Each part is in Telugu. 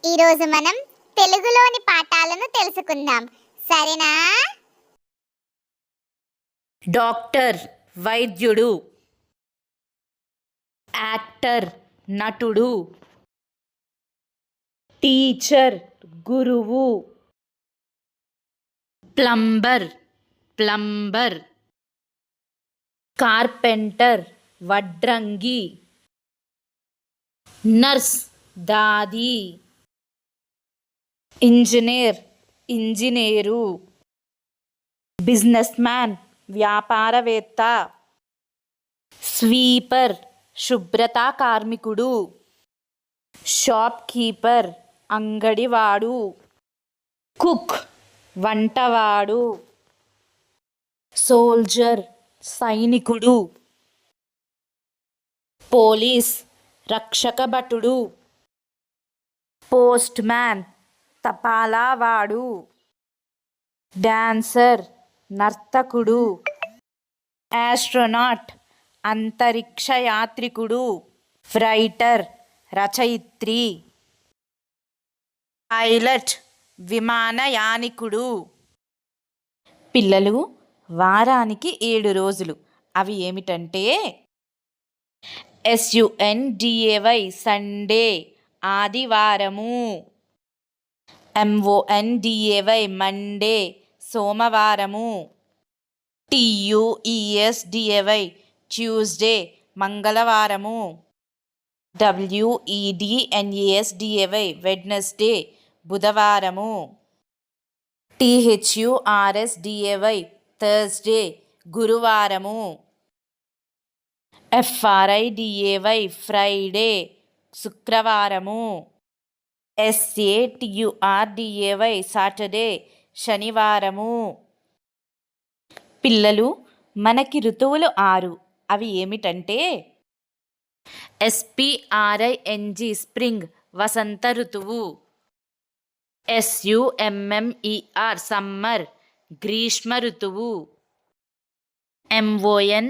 ఈరోజు మనం తెలుగులోని పాఠాలను తెలుసుకుందాం. సరేనా? డాక్టర్ వైద్యుడు, యాక్టర్ నటుడు, టీచర్ గురువు, ప్లంబర్ ప్లంబర్, కార్పెంటర్ వడ్రంగి, నర్స్ దాది, ఇంజనీర్ ఇంజనీరు, బిజినెస్ మ్యాన్ వ్యాపారవేత్త, స్వీపర్ శుభ్రతా కార్మికుడు, షాప్ కీపర్ అంగడివాడు, కుక్ వంటవాడు, సోల్జర్ సైనికుడు, పోలీస్ రక్షక భటుడు, పోస్ట్ మ్యాన్ తపాలావాడు, డాన్సర్ నర్తకుడు, ఆస్ట్రోనాట్ అంతరిక్ష యాత్రికుడు, రైటర్ రచయిత్రి, పైలట్ విమానయానికుడు. పిల్లలు, వారానికి 7 రోజులు. అవి ఏమిటంటే SUNDAY సండే ఆదివారము, MONDAY మండే సోమవారము, TUESDAY ట్యూస్డే మంగళవారము, WEDNESDAY వెడ్నెస్డే బుధవారము, THURSDAY థర్స్డే గురువారము, FRIDAY ఫ్రైడే శుక్రవారము, SATURDAY సాటర్డే శనివారము. పిల్లలు, మనకి ఋతువులు 6. అవి ఏమిటంటే SPRING స్ప్రింగ్ వసంత ఋతువు, SUMMER సమ్మర్ గ్రీష్మ ఋతువు, MONSOON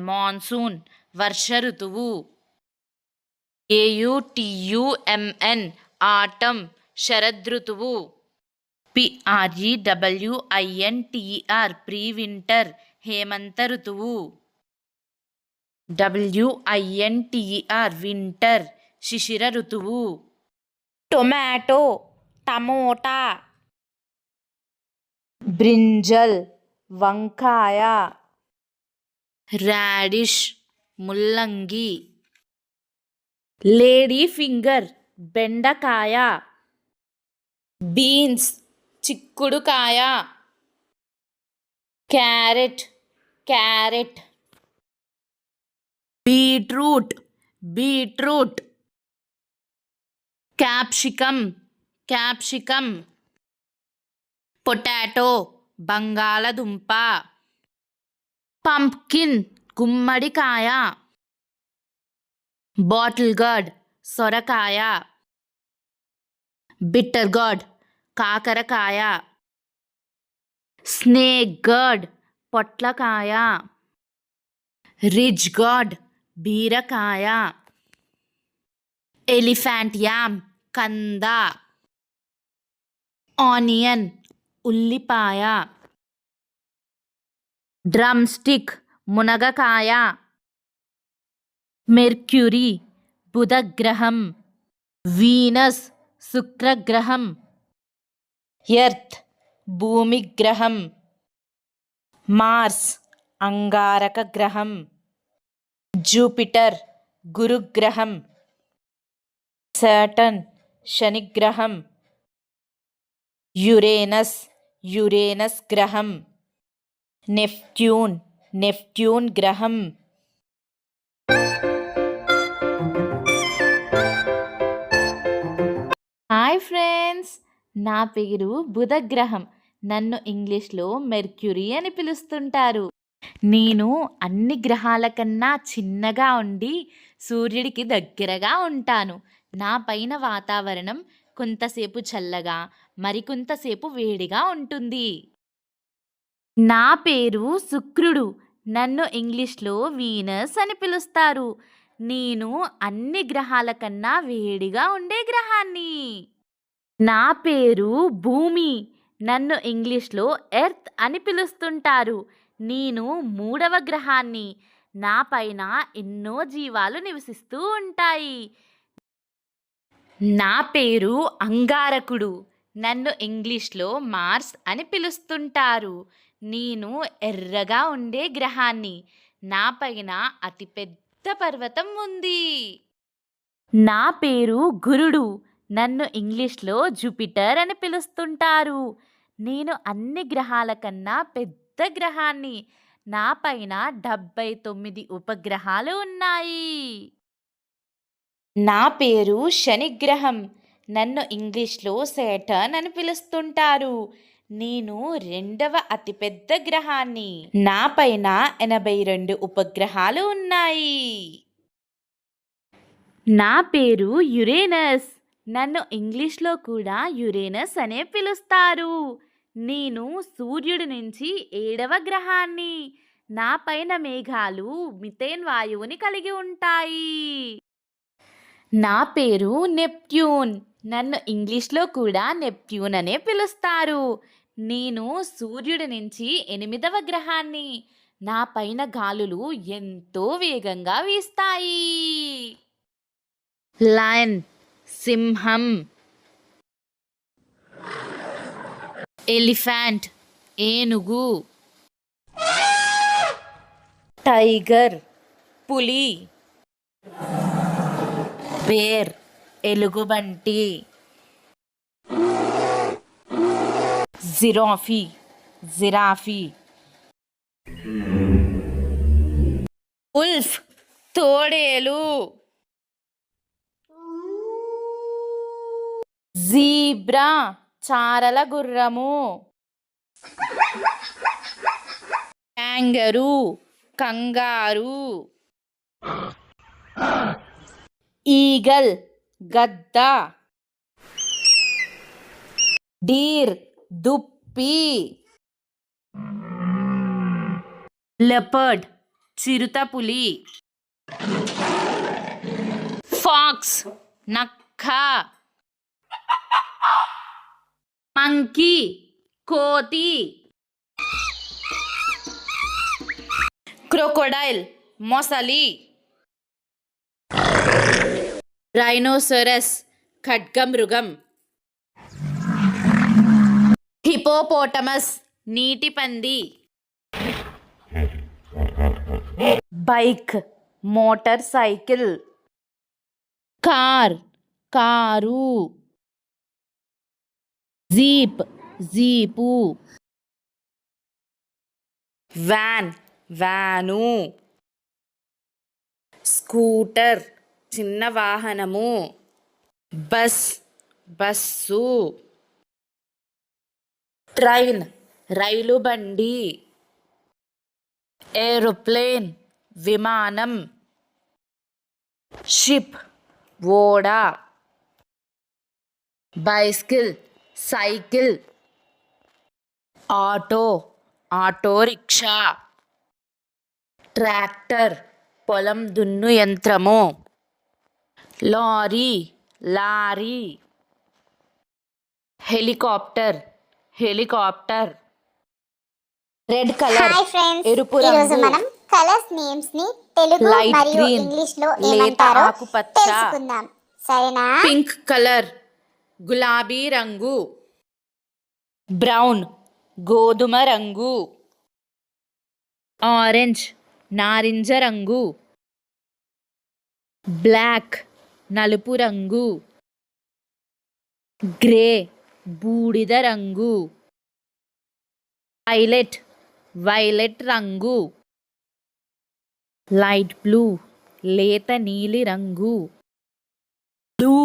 మాన్సూన్ వర్ష ఋతువు, AUTUMN ఆటం శరదృతువు, PREWINTER ప్రీ వింటర్ హేమంత ఋతువు, WINTER వింటర్ శిశిర ఋతువు. టొమాటో టమోటా, బ్రింజల్ వంకాయ, రాడిష్ ముల్లంగి, లేడీ ఫింగర్ బెండకాయ, బీన్స్ చిక్కుడుకాయ, carrot carrot, beetroot beetroot, capsicum capsicum, potato బంగాళదుంప, పంప్కిన్ గుమ్మడికాయ, బాటిల్ గార్డ్ సొరకాయ, బిట్టర్ గార్డ్ కాకరకాయ, స్నేక్ గార్డ్ పొట్లకాయ, రిజ్ గార్డ్ బీరకాయ, ఎలిఫెంట్ యామ్ కంద, ఆనియన్ ఉల్లిపాయ, డ్రమ్ స్టిక్ మునగకాయ, మెర్క్యూరీ బుధగ్రహం, వీనస్ శుక్రగ్రహం, ఎర్త్ భూమి గ్రహం, మార్స్ అంగారక గ్రహం, జూపిటర్ గురుగ్రహం, సాటర్న్ శనిగ్రహం, యురేనస్ గ్రహం, నెప్ట్యూన్ గ్రహం. హాయ్ ఫ్రెండ్స్, నా పేరు బుధగ్రహం. నన్ను ఇంగ్లీష్లో మెర్క్యూరీ అని పిలుస్తుంటారు. నేను అన్ని గ్రహాల కన్నా చిన్నగా ఉండి సూర్యుడికి దగ్గరగా ఉంటాను. నా పైన వాతావరణం కొంతసేపు చల్లగా మరికొంతసేపు వేడిగా ఉంటుంది. నా పేరు శుక్రుడు. నన్ను ఇంగ్లీష్లో వీనస్ అని పిలుస్తారు. నేను అన్ని గ్రహాల కన్నా వేడిగా ఉండే గ్రహాన్ని. నా పేరు భూమి. నన్ను ఇంగ్లీష్లో ఎర్త్ అని పిలుస్తుంటారు. నేను 3వ గ్రహాన్ని. నా పైన ఎన్నో జీవాలు నివసిస్తూ ఉంటాయి. నా పేరు అంగారకుడు. నన్ను ఇంగ్లీష్లో మార్స్ అని పిలుస్తుంటారు. నేను ఎర్రగా ఉండే గ్రహాన్ని. నా పైన అతిపెద్ద పర్వతం ఉంది. నా పేరు గురుడు. నన్ను ఇంగ్లీష్లో జూపిటర్ అని పిలుస్తుంటారు. నేను అన్ని గ్రహాల కన్నా పెద్ద గ్రహాన్ని. నా పైన 79 ఉపగ్రహాలు ఉన్నాయి. నా పేరు శనిగ్రహం. నన్ను ఇంగ్లీష్లో సేటర్న్ అని పిలుస్తుంటారు. నేను 2వ అతిపెద్ద గ్రహాన్ని. నా పైన 82 ఉపగ్రహాలు ఉన్నాయి. నా పేరు యురేనస్. నన్ను ఇంగ్లీష్లో కూడా యురేనస్ అనే పిలుస్తారు. నేను సూర్యుడి నుంచి 7వ గ్రహాన్ని. నా పైన మేఘాలు మిథేన్ వాయువుని కలిగి ఉంటాయి. నా పేరు నెప్ట్యూన్. నన్ను ఇంగ్లీష్లో కూడా నెప్ట్యూన్ అనే పిలుస్తారు. నేను సూర్యుడి నుంచి 8వ గ్రహాన్ని. నా పైన గాలులు ఎంతో వేగంగా వీస్తాయి. లయన్ సింహం. ఎలిఫెంట్ ఏనుగు. టైగర్ పులి. బేర్ ఎలుగుబంటి. జిరాఫీ. ఉల్ఫ్ తోడేలు. జీబ్రా చారల గుర్రము. క్యాంగరూ కంగారు. ఈగల్ గద్ద. డీర్ దుప్పి. లెపర్డ్ చిరుతపులి. ఫాక్స్ నక్క. మంకీ కోతి. క్రొకొడైల్ మొసలి. రైనోసరస్ ఖడ్గమృగం. హిపోపోటమస్ నీటి పంది. Bike motor cycle. Car. Jeep. Van. Scooter చిన్న వాహనము. బస్సు. ట్రైన్ రైలు బండి. ఏరోప్లేన్ విమానం. షిప్ ఓడ. Bicycle cycle. Auto rickshaw. Tractor పొలం దున్ను యంత్రము. Lorry. Helicopter red colour hi friends, ఎరుపు ఈ రోజు రంగు. మనం కలర్స్ నేమ్స్ ని తెలుగు లైట్ మరియు గ్రీన్, ఇంగ్లీష్ లో లేత ఏమంటారో ఆకుపచ్చ. తెలుసుకుందాం. సరేనా? పింక్ కలర్ గులాబీ రంగు. బ్రౌన్ గోధుమ రంగు. ఆరెంజ్ నారింజ రంగు. బ్లాక్ నలుపు రంగు. గ్రే బూడిద రంగు. వైలెట్ రంగు. లైట్ బ్లూ లేత నీలి రంగు. బ్లూ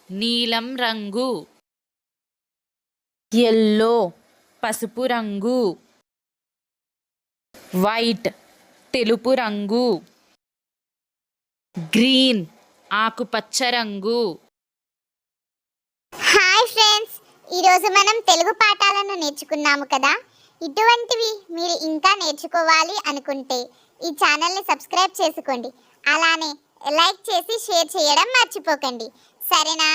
నీలం రంగు. ఎల్లో పసుపు రంగు. వైట్ తెలుపు రంగు. గ్రీన్ ఆకుపచ్చ రంగు. హాయ్ ఫ్రెండ్స్, ఈ రోజు మనం తెలుగు పాఠాలను నేర్చుకున్నాము కదా. ఇటువంటివి మీరు ఇంకా నేర్చుకోవాలి అనుకుంటే ఈ ఛానల్ని సబ్స్క్రైబ్ చేసుకోండి. అలానే లైక్ చేసి షేర్ చేయడం మర్చిపోకండి. సరేనా?